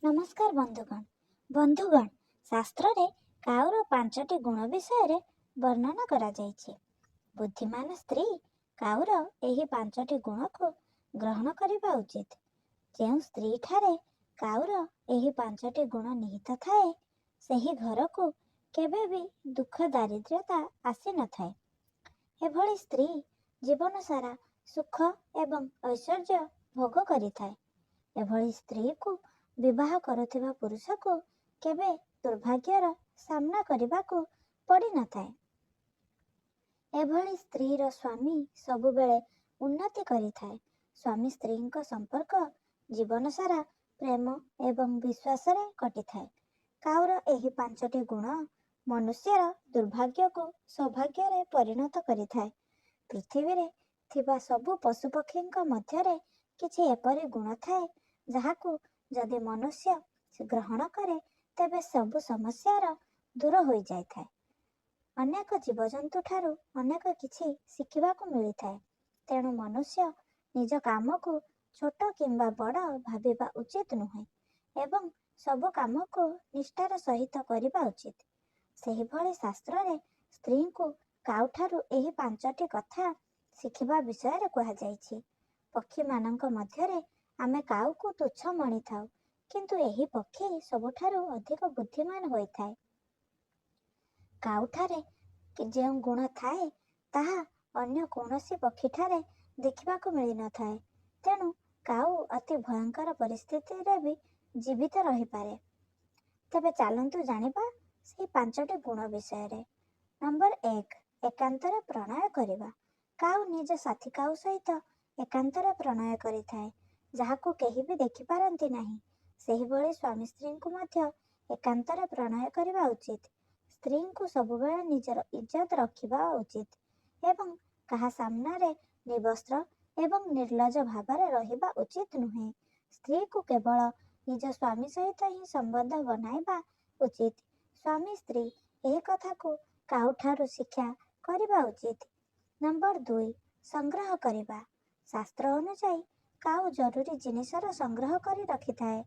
नमस्कार बंधुगण शास्त्र रे काउर 5टी गुण विषय वर्णना करा जायछि। बुद्धिमान स्त्री काउर एही 5टी गुण को ग्रहण करबा उचित। जेउ स्त्री ठारे काउर एही 5टी गुण निहित थाए सेही घर को केबे भी दुख दारिद्र्यता आसी न थाए। एभली स्त्री जीवन सारा सुख एवं ऐश्वर्य भोग करिथाए। एभली स्त्री को विवाह करुथिबा पुरुष को केबे दुर्भाग्यर सामना करबाकू पड़ी न थाए। एभली स्त्री रो स्वामी सबु बेले उन्नति करिथाए। स्वामी स्त्री को संपर्क जीवन सारा प्रेम एवं विश्वास रे कटिथाए। काउर एही 5टी गुण मनुष्यर दुर्भाग्य को सौभाग्य रे परिणत करिथाए। पृथ्वी रे थिबा सबु पशु पक्षी मध्यरे किछि एपरि गुण थाए जहाकू जदि मनुष्य ग्रहण करे तेबे सबु समस्यार दूर हो जाय थाए। अनेक जीवजंतु ठारू अनेक किछि शिखिबाकू मिली थाए। तेणु मनुष्य निज काम को छोट किंबा बड़ भाबिबा उचित नुहे एवं सबु काम को निष्ठार सहित करिबा उचित। सेही भली शास्त्र रे स्त्री को काउ ठारू एही 5टी कथा शिखिबा विषय रे कहा जायछि। पक्षी मानक मध्यरे आमे काउ को तुच्छ मणि थाउ किंतु एही पक्षी सबुठारू अधिक बुद्धिमान होई थाए। काउ ठारे जे गुण थाए ताहा अन्य कोनोसी पक्षी ठारे देखिबाकू मिली न थाए। तेणु काउ अति भयंकर परिस्थिति रे भी जीवित रही पारे। तबे चालंतु जानिबा सेही 5टी गुण विषय रे। नंबर 1 एकांतरे प्रणय करिबा। काउ निज साथी काउ सहित एकांतरे प्रणय करिथाए जहाकू केही भी देखि पारंती नाही। सेही भली स्वामी स्त्री को मध्य एकांतरे प्रणय करिबा उचित। स्त्री को सबुबेले निजर इज्जत रखिबा उचित एवं कहा सामना रे निवस्त्र एवं निर्लज भावरे रहिबा उचित नुहे। स्त्री को केवल निज स्वामी सहित ही संबंध बनाइबा उचित। स्वामी स्त्री एही कथा को काउ ठारू शिक्षा करिबा उचित। नंबर 2 संग्रह करिबा। शास्त्र अनुसार काउ जरूरी जिनिसर संग्रह करी रखि थाए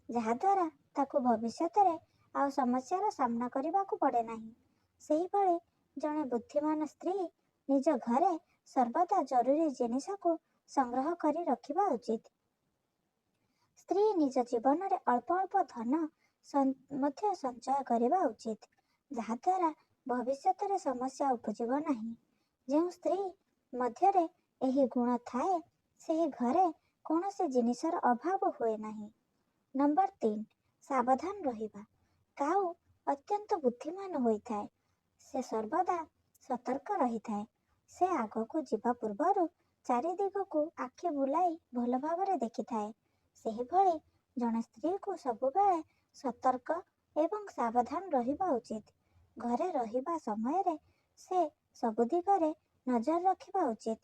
जहा द्वारा ताकू भविष्यत रे आउ समस्यार सामना करबाकू पड़े नाही। सेही भली जणे बुद्धिमान स्त्री निज घरे सर्वदा जरूरी जिनिस को संग्रह करी रखिबा उचित। स्त्री निज जीवन रे अल्प अल्प धन मध्य संचय करिबा उचित जहा द्वारा भविष्यत रे समस्या उपजिब नाही। जेउ स्त्री मध्यरे एही गुण थाए सेही घरे कोनोसी जिनिसर अभाव हुए नाही। नंबर 3 सावधान रहिबा। काउ अत्यंत बुद्धिमान होई थाए। से सर्वदा सतर्क रही थाए। से आगो को जीवा पूर्वरु चारि दिग को आखि बुलाई भल भावरे देखि थाए। सेही भली जणे स्त्री को सबुबेले सतर्क एवं सावधान रहिबा उचित। घरे रहिबा समय रे से सबु दिगरे नजर रखिबा उचित।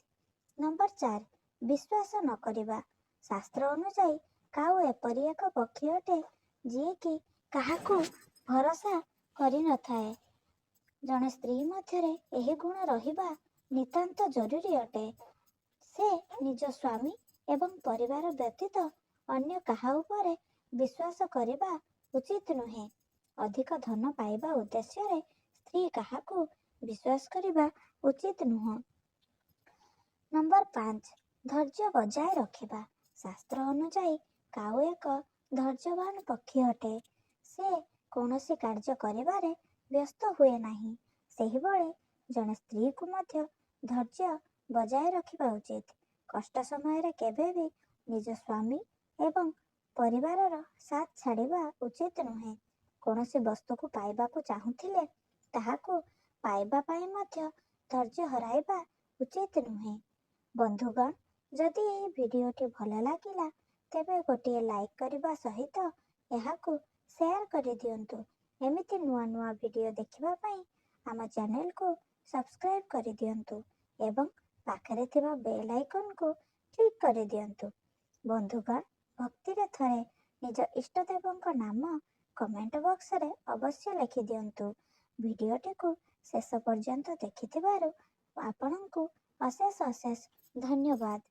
नंबर 4 विश्वास न करिबा। शास्त्र अनुसार काउ एपरि एक पक्षी अटे जे कि काहाकू भरोसा करि न थाए। जणे स्त्री मध्यरे एही गुण रहिबा नितांत जरूरी अटे। से निज स्वामी एवं परिवार व्यतीत अन्य काहा उपरे विश्वास करिबा उचित नुहे। अधिक धन पाइबा उद्देश्य रे स्त्री काहाकू विश्वास करिबा उचित नुह। नंबर 5 धैर्य बजाय रखिबा। शास्त्र अनुसार काउ एक धैर्यवान पक्षी अटे। से कोनोसी कार्य करिबारे व्यस्त हुए नाही। सेही भली जणे स्त्री को मध्य धैर्य बजाय रखिबा उचित। कष्ट समय रे केबे भी निज स्वामी एवं परिवारर साथ छाड़िबा उचित नुहे। कोनोसी वस्तु को पाइबा को चाहुथिले ताहाकू पाइबा पाई मध्य धैर्य हराइबा उचित नुहे। बंधुगण जदि एही भिडियोटी भल लागिला तेबे गोटिए लाइक करिबा सहित एहाकू शेयर करि दियंतु। एमिति नुआ नुआ भिडियो देखिबा पई आम चैनल को सब्सक्राइब करि दियंतु एवं पाखरे थिबा बेल आइकन को क्लिक करि दियंतु। बंधुगण भक्ति रे थरे निज इष्ट देवंक नाम कमेंट बॉक्स रे अवश्य लिखि दियंतु। भिडियोटी को शेष पर्यंत देखिथिबारु आपनकु अशेष अशेष धन्यवाद।